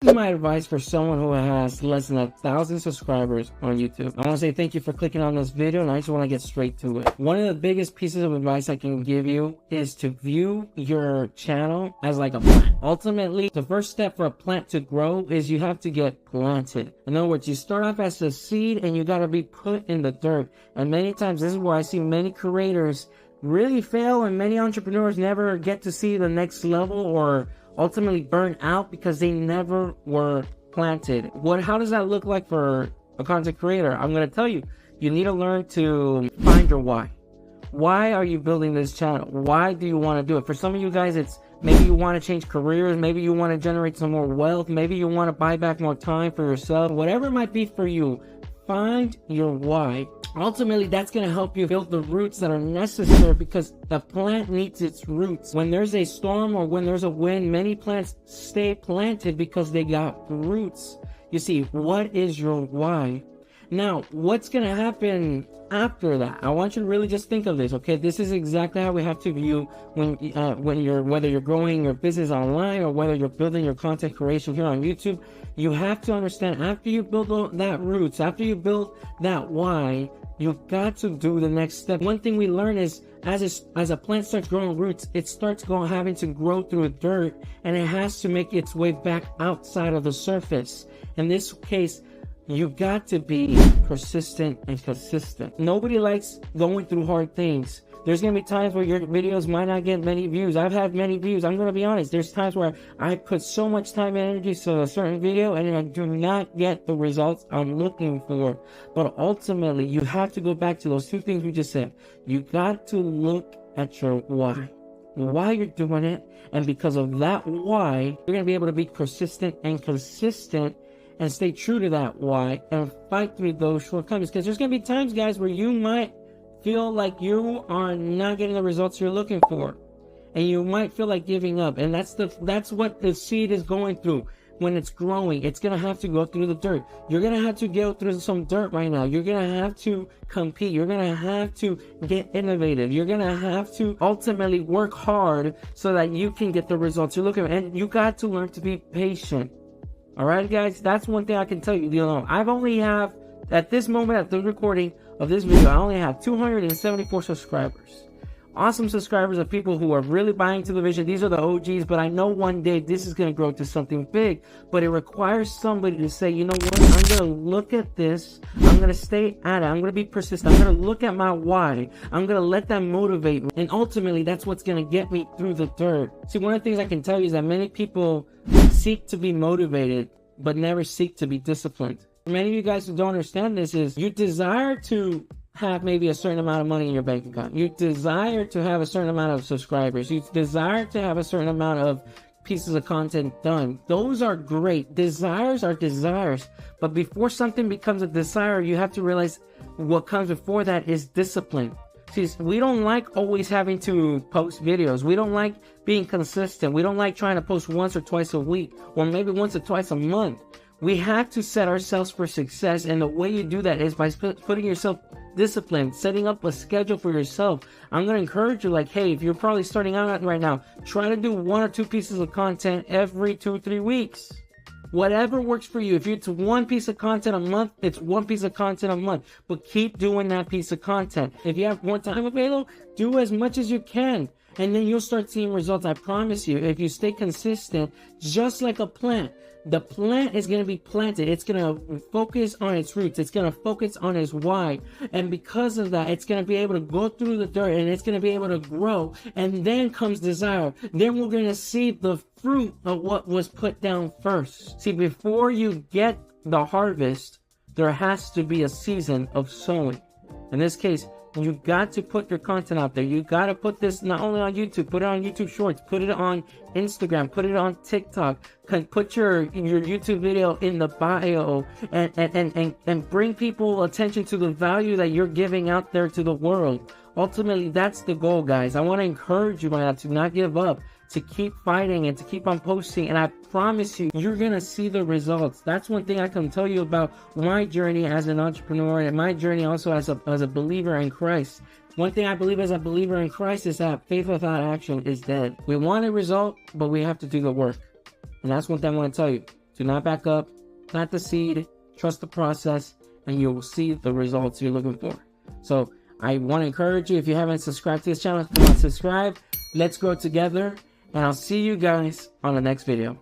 This is my advice for someone who has less than 1,000 subscribers on YouTube. I want to say thank you for clicking on this video, and I just want to get straight to it. One of the biggest pieces of advice I can give you is to view your channel as like a plant. Ultimately, the first step for a plant to grow is you have to get planted. In other words, you start off as a seed and you got to be put in the dirt. And many times, this is where I see many creators really fail, and many entrepreneurs never get to see the next level or ultimately burn out because they never were planted. How does that look like for a content creator? I'm going to tell you. You need to learn to find your why. Why are you building this channel? Why do you want to do it? For some of you guys, it's maybe you want to change careers, maybe you want to generate some more wealth, maybe you want to buy back more time for yourself. Whatever it might be for you, find your why. Ultimately, that's going to help you build the roots that are necessary, because the plant needs its roots. When there's a storm or when there's a wind, many plants stay planted because they got roots. You see, what is your why? Now, what's going to happen after that? I want you to really just think of this, okay? This is exactly how we have to view whether you're growing your business online or whether you're building your content creation here on YouTube. You have to understand, after you build that roots, after you build that why, you've got to do the next step. One thing we learn is as a plant starts growing roots, it starts having to grow through dirt, and it has to make its way back outside of the surface. In this case, you got to be persistent and consistent. Nobody likes going through hard things. There's going to be times where your videos might not get many views. I've had many views. I'm going to be honest. There's times where I put so much time and energy to a certain video and I do not get the results I'm looking for. But ultimately, you have to go back to those two things we just said. You got to look at your why you're doing it. And because of that why, you're going to be able to be persistent and consistent and stay true to that why and fight through those shortcomings. Because there's going to be times, guys, where you might feel like you are not getting the results you're looking for, and you might feel like giving up. And that's what the seed is going through. When it's growing, it's going to have to go through the dirt. You're going to have to go through some dirt right now. You're going to have to compete. You're going to have to get innovative. You're going to have to ultimately work hard so that you can get the results you're looking for. And you got to learn to be patient. All right, guys, that's one thing I can tell you. I've only have, at this moment, at the recording of this video, I only have 274 subscribers. Awesome subscribers of people who are really buying to the vision. These are the OGs, but I know one day this is going to grow to something big. But it requires somebody to say, you know what, I'm going to look at this. I'm going to stay at it. I'm going to be persistent. I'm going to look at my why. I'm going to let that motivate me. And ultimately, that's what's going to get me through the dirt. See, one of the things I can tell you is that many people seek to be motivated, but never seek to be disciplined. Many of you guys who don't understand this is you desire to have maybe a certain amount of money in your bank account. You desire to have a certain amount of subscribers. You desire to have a certain amount of pieces of content done. Those are great. Desires are desires. But before something becomes a desire, you have to realize what comes before that is discipline. See, we don't like always having to post videos. We don't like being consistent. We don't like trying to post once or twice a week, or maybe once or twice a month. We have to set ourselves for success, and the way you do that is by putting yourself disciplined, setting up a schedule for yourself. I'm going to encourage you, like, hey, if you're probably starting out right now, try to do 1 or 2 pieces of content every 2-3 weeks. Whatever works for you. If it's 1 piece of content a month, it's 1 piece of content a month. But keep doing that piece of content. If you have more time available, do as much as you can. And then you'll start seeing results. I promise you, if you stay consistent, just like a plant, the plant is going to be planted. It's going to focus on its roots. It's going to focus on its why. And because of that, it's going to be able to go through the dirt, and it's going to be able to grow. And then comes desire. Then we're going to see the fruit of what was put down first. See, before you get the harvest, there has to be a season of sowing. In this case, you got to put your content out there. You got to put this not only on YouTube, put it on YouTube Shorts, put it on Instagram, put it on TikTok, put your YouTube video in the bio, and bring people attention to the value that you're giving out there to the world. Ultimately, that's the goal, guys. I want to encourage you to not give up, to keep fighting and to keep on posting. And I promise you, you're going to see the results. That's one thing I can tell you about my journey as an entrepreneur, and my journey also as a believer in Christ. One thing I believe as a believer in Christ is that faith without action is dead. We want a result, but we have to do the work. And that's one thing I want to tell you. Do not back up. Plant the seed, trust the process, and you will see the results you're looking for. So I want to encourage you, if you haven't subscribed to this channel, come on, subscribe. Let's grow together, and I'll see you guys on the next video.